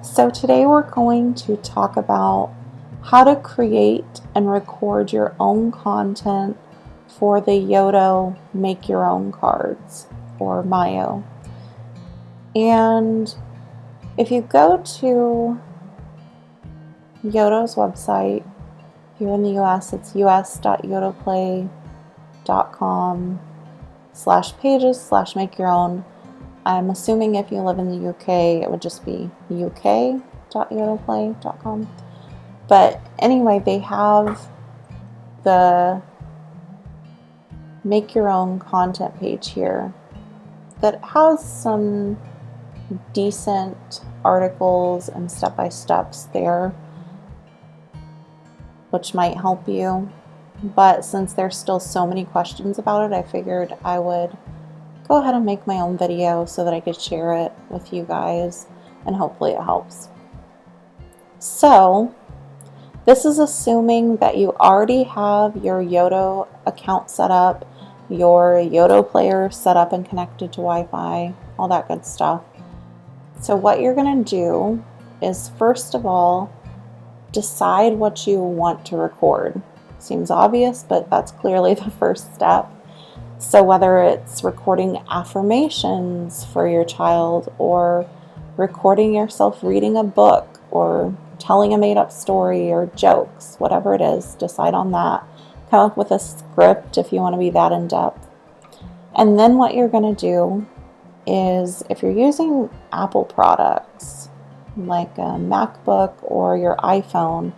So today we're going to talk about how to create and record your own content for the Yoto Make Your Own cards, or MYO. And if you go to Yoto's website, here in the US, it's us.yotoplay.com/pages/make your own. I'm assuming if you live in the UK, it would just be uk.yotoplay.com. But anyway, they have the Make Your Own content page here that has some decent articles and step-by-steps there, which might help you. But since there's still so many questions about it, I figured I would go ahead and make my own video so that I could share it with you guys, and hopefully it helps. So this is assuming that you already have your Yoto account set up, your Yoto player set up and connected to Wi-Fi, all that good stuff. So what you're going to do is, first of all, decide what you want to record. Seems obvious, but that's clearly the first step. So whether it's recording affirmations for your child, or recording yourself reading a book, or telling a made-up story, or jokes, whatever it is, decide on that. Come up with a script if you want to be that in-depth. And then what you're going to do is, if you're using Apple products like a MacBook or your iPhone,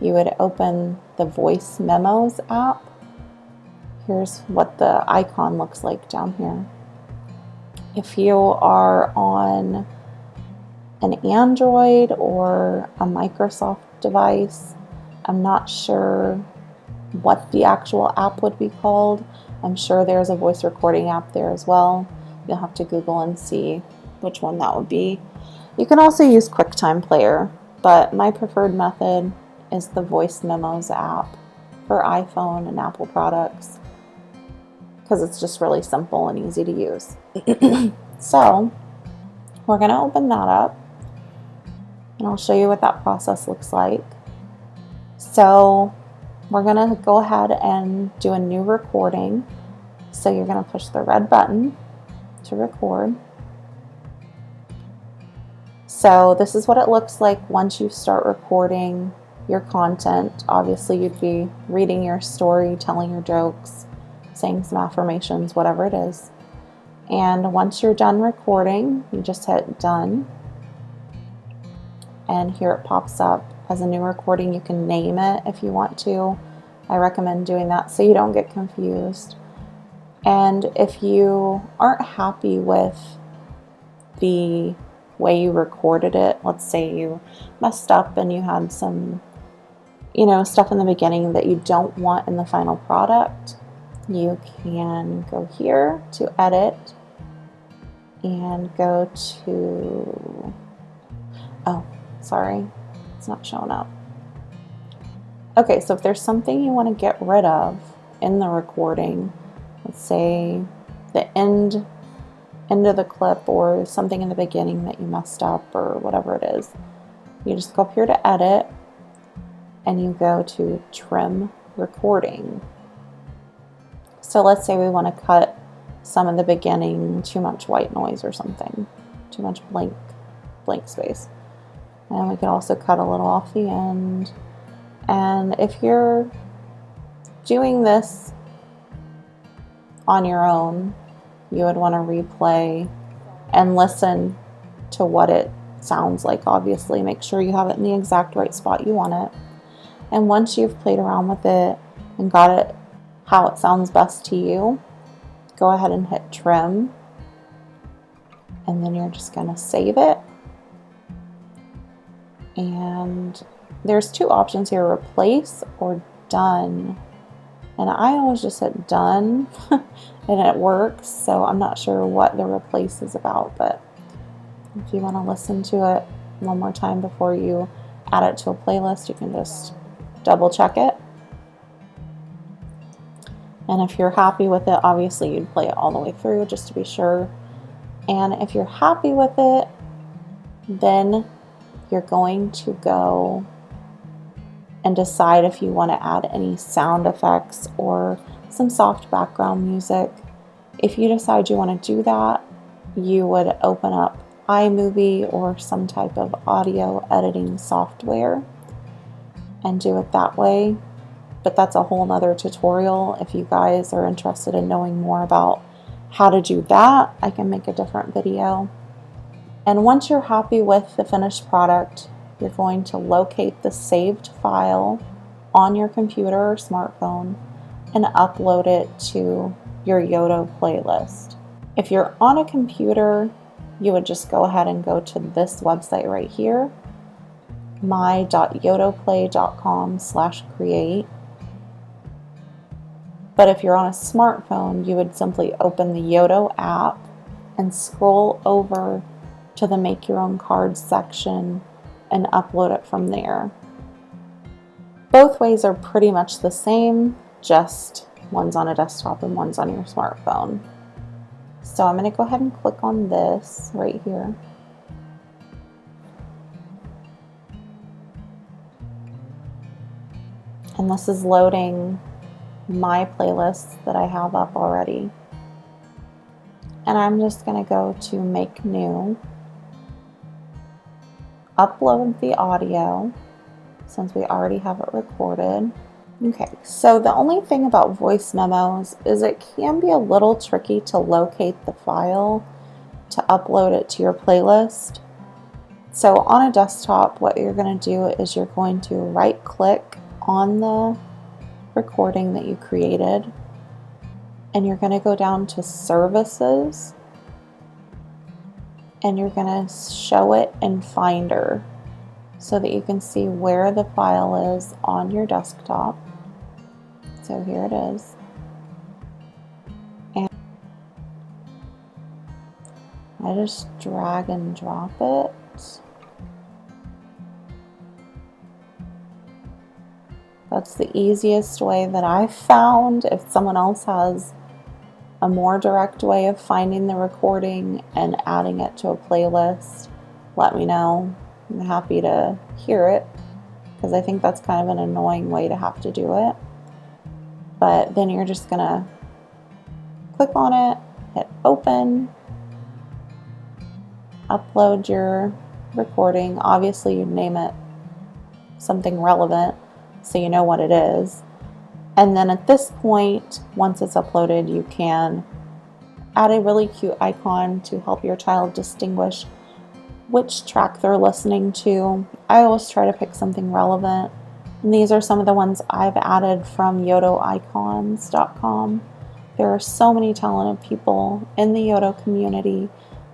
you would open the Voice Memos app. Here's what the icon looks like down here. If you are on an Android or a Microsoft device, I'm not sure what the actual app would be called. I'm sure there's a voice recording app there as well. You'll have to Google and see which one that would be. You can also use QuickTime Player, but my preferred method is the Voice Memos app for iPhone and Apple products, because it's just really simple and easy to use. So we're going to open that up, and I'll show you what that process looks like. So we're going to go ahead and do a new recording. So you're going to push the red button to record. So this is what it looks like once you start recording your content. Obviously you'd be reading your story, telling your jokes, saying some affirmations, whatever it is. And once you're done recording, you just hit done. And here it pops up as a new recording. You can name it if you want to. I recommend doing that so you don't get confused. And if you aren't happy with the way you recorded it, let's say you messed up and you had some, stuff in the beginning that you don't want in the final product, you can go here to edit and go to, sorry, it's not showing up. Okay, so if there's something you want to get rid of in the recording, let's say the end of the clip, or something in the beginning that you messed up, or whatever it is, you just go up here to edit and you go to trim recording. So let's say we want to cut some of the beginning, too much white noise or something, too much blank space. And we can also cut a little off the end. And if you're doing this on your own, you would want to replay and listen to what it sounds like. Obviously, make sure you have it in the exact right spot you want it. And once you've played around with it and got it how it sounds best to you, go ahead and hit trim. And then you're just going to save it. And there's two options here, replace or done. And I always just hit done and it works. So I'm not sure what the replace is about, but if you want to listen to it one more time before you add it to a playlist, you can just double check it. And if you're happy with it, obviously you'd play it all the way through just to be sure. And if you're happy with it, then you're going to go and decide if you want to add any sound effects or some soft background music. If you decide you want to do that, you would open up iMovie or some type of audio editing software and do it that way. But that's a whole nother tutorial. If you guys are interested in knowing more about how to do that, I can make a different video. And once you're happy with the finished product, you're going to locate the saved file on your computer or smartphone and upload it to your Yoto playlist. If you're on a computer, you would just go ahead and go to this website right here, my.yotoplay.com/create. But if you're on a smartphone, you would simply open the Yoto app and scroll over to the Make Your Own Cards section and upload it from there. Both ways are pretty much the same, just one's on a desktop and one's on your smartphone. So I'm going to go ahead and click on this right here. And this is loading my playlist that I have up already. And I'm just going to go to Make New, upload the audio since we already have it recorded. Okay, so the only thing about voice memos is it can be a little tricky to locate the file to upload it to your playlist. So on a desktop, what you're going to do is you're going to right click on the recording that you created and you're going to go down to Services and you're going to show it in Finder so that you can see where the file is on your desktop. So here it is. And I just drag and drop it. That's the easiest way that I've found. If someone else has a more direct way of finding the recording and adding it to a playlist, let me know. I'm happy to hear it because I think that's kind of an annoying way to have to do it. But then you're just gonna click on it, hit open, upload your recording. Obviously you'd name it something relevant so you know what it is. And then at this point, once it's uploaded, you can add a really cute icon to help your child distinguish which track they're listening to. I always try to pick something relevant. And these are some of the ones I've added from yotoicons.com. There are so many talented people in the Yoto community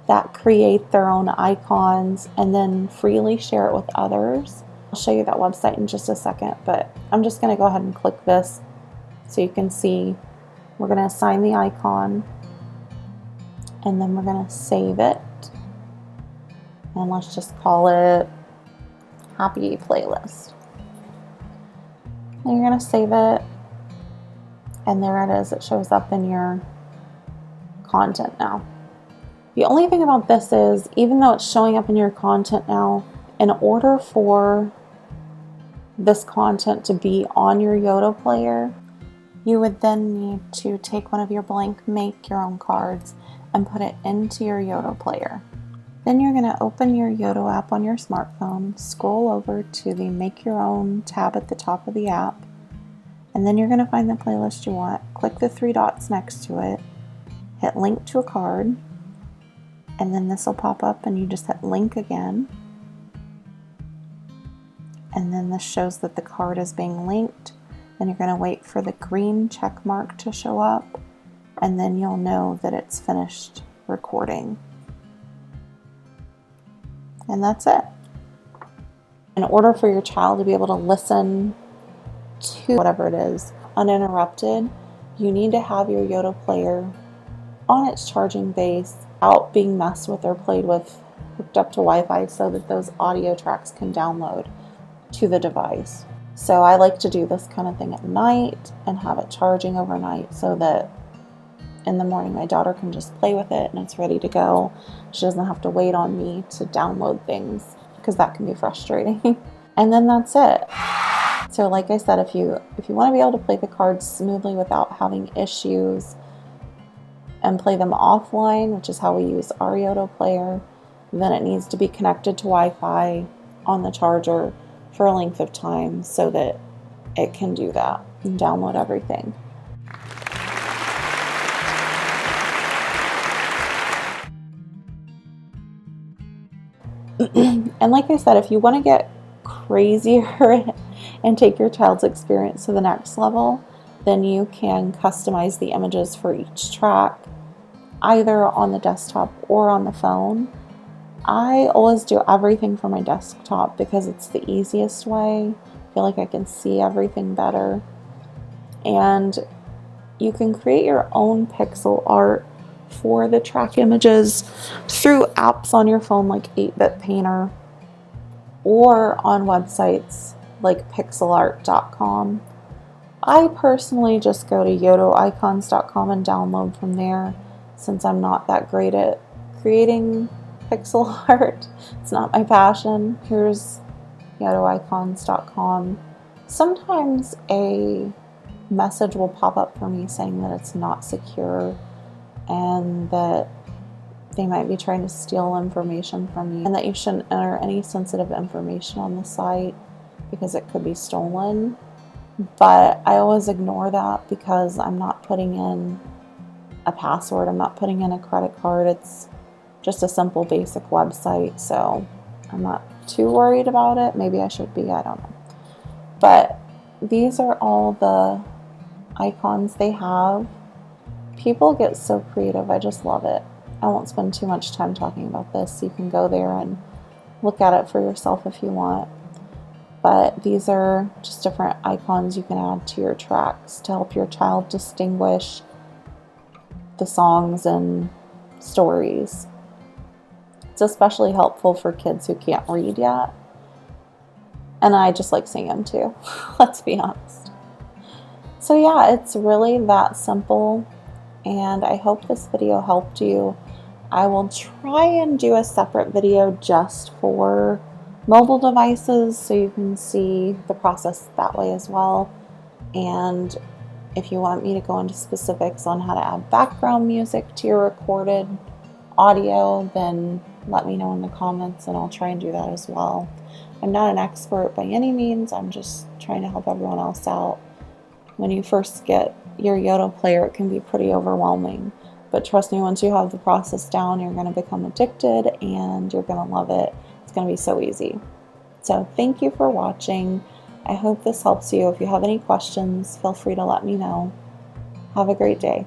that create their own icons and then freely share it with others. I'll show you that website in just a second, but I'm just going to go ahead and click this so you can see. We're going to assign the icon and then we're going to save it. And let's just call it Happy Playlist. And you're going to save it. And there it is. It shows up in your content now. The only thing about this is, even though it's showing up in your content now, in order for this content to be on your Yoto player, you would then need to take one of your blank Make Your Own cards and put it into your Yoto player. Then you're going to open your Yoto app on your smartphone, scroll over to the Make Your Own tab at the top of the app, and then you're going to find the playlist you want. Click the three dots next to it, hit link to a card, and then this will pop up and you just hit link again. And then this shows that the card is being linked. Then you're going to wait for the green check mark to show up, and then you'll know that it's finished recording. And that's it. In order for your child to be able to listen to whatever it is uninterrupted, you need to have your Yoto player on its charging base, out being messed with or played with, hooked up to Wi-Fi so that those audio tracks can download to the device. So I like to do this kind of thing at night and have it charging overnight so that in the morning my daughter can just play with it and it's ready to go. She doesn't have to wait on me to download things because that can be frustrating. And then that's it. So like I said, if you want to be able to play the cards smoothly without having issues and play them offline, which is how we use our Yoto player, then it needs to be connected to Wi-Fi on the charger for a length of time so that it can do that and download everything. And like I said, if you want to get crazier and take your child's experience to the next level, then you can customize the images for each track, either on the desktop or on the phone. I always do everything for my desktop because it's the easiest way. I feel like I can see everything better. And you can create your own pixel art for the track images through apps on your phone like 8-Bit Painter or on websites like pixelart.com. I personally just go to yotoicons.com and download from there, since I'm not that great at creating pixel art. It's not my passion. Here's yotoicons.com. Sometimes a message will pop up for me saying that it's not secure and that they might be trying to steal information from you, and that you shouldn't enter any sensitive information on the site because it could be stolen. But I always ignore that because I'm not putting in a password, I'm not putting in a credit card. It's just a simple basic website, so I'm not too worried about it. Maybe I should be, I don't know. But these are all the icons they have. People get so creative, I just love it. I won't spend too much time talking about this. You can go there and look at it for yourself if you want. But these are just different icons you can add to your tracks to help your child distinguish the songs and stories. It's especially helpful for kids who can't read yet. And I just like seeing them too, let's be honest. So yeah, it's really that simple. And I hope this video helped you. I will try and do a separate video just for mobile devices so you can see the process that way as well. And if you want me to go into specifics on how to add background music to your recorded audio, then let me know in the comments and I'll try and do that as well. I'm not an expert by any means. I'm just trying to help everyone else out. When you first get your Yoto player, it can be pretty overwhelming. But trust me, once you have the process down, you're going to become addicted and you're going to love it. It's going to be so easy. So thank you for watching. I hope this helps you. If you have any questions, feel free to let me know. Have a great day.